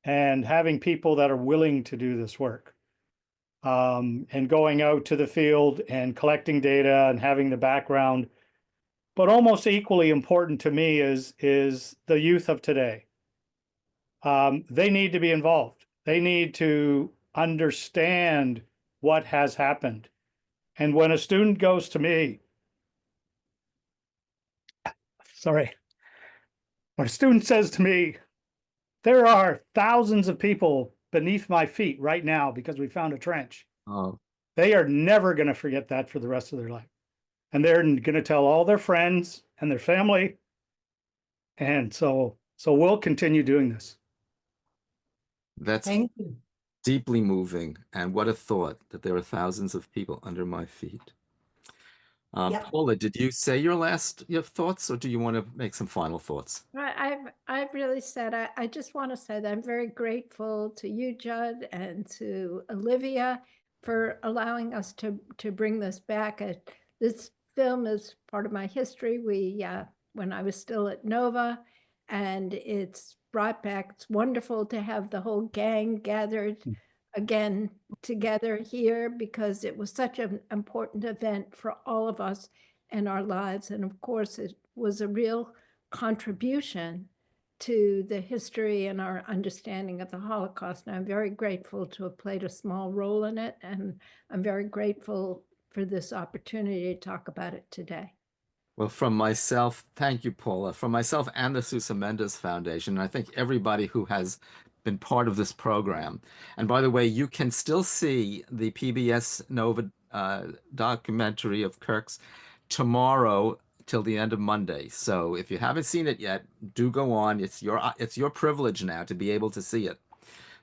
and having people that are willing to do this work, and going out to the field and collecting data and having the background. But almost equally important to me is the youth of today. They need to be involved. They need to understand what has happened. And when a student goes to me, when a student says to me, there are thousands of people beneath my feet right now because we found a trench. Oh. They are never going to forget that for the rest of their life. And they're going to tell all their friends and their family. And so we'll continue doing this. That's Thank you. Deeply moving. And what a thought that there are thousands of people under my feet. Paula, did you say your thoughts, or do you want to make some final thoughts? I've really said, I just want to say that I'm very grateful to you, Judd, and to Olivia for allowing us to bring this back. This film is part of my history. When I was still at Nova, and it's brought back. It's wonderful to have the whole gang gathered again together here, because it was such an important event for all of us. in our lives. And of course, it was a real contribution to the history and our understanding of the Holocaust. And I'm very grateful to have played a small role in it. And I'm very grateful for this opportunity to talk about it today. Well, from myself, thank you, Paula. From myself and the Sousa Mendes Foundation, and I think everybody who has been part of this program. And by the way, you can still see the PBS Nova documentary of Kirk's tomorrow till the end of Monday. So if you haven't seen it yet, do go on. It's your privilege now to be able to see it.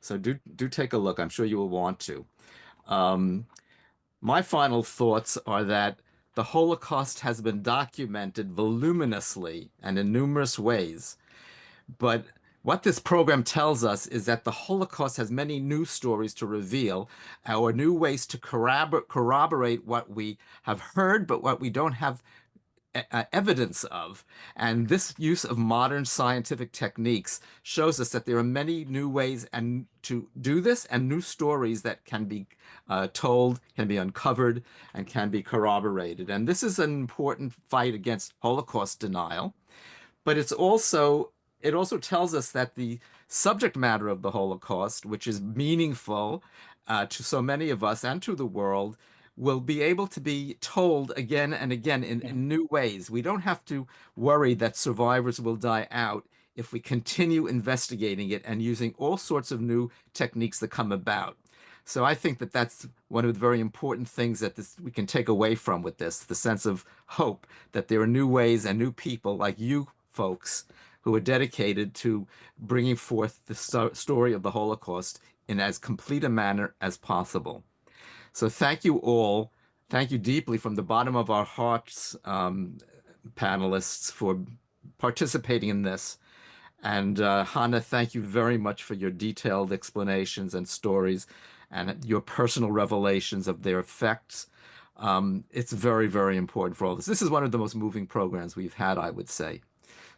So do take a look. I'm sure you will want to. My final thoughts are that the Holocaust has been documented voluminously and in numerous ways. But what this program tells us is that the Holocaust has many new stories to reveal, or new ways to corroborate what we have heard, but what we don't have evidence of. And this use of modern scientific techniques shows us that there are many new ways and to do this, and new stories that can be told, can be uncovered, and can be corroborated. And this is an important fight against Holocaust denial. But it also tells us that the subject matter of the Holocaust, which is meaningful to so many of us and to the world, will be able to be told again and again in new ways. We don't have to worry that survivors will die out if we continue investigating it and using all sorts of new techniques that come about. So I think that that's one of the very important things that we can take away from with this, the sense of hope that there are new ways and new people like you folks who are dedicated to bringing forth the story of the Holocaust in as complete a manner as possible. So thank you all. Thank you deeply from the bottom of our hearts, panelists, for participating in this. And Hannah, thank you very much for your detailed explanations and stories and your personal revelations of their effects. It's very, very important for all this. This is one of the most moving programs we've had, I would say.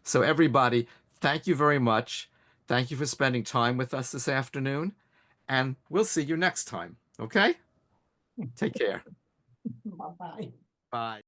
So everybody, thank you very much. Thank you for spending time with us this afternoon. And we'll see you next time. Okay? Take care. Bye-bye. Bye.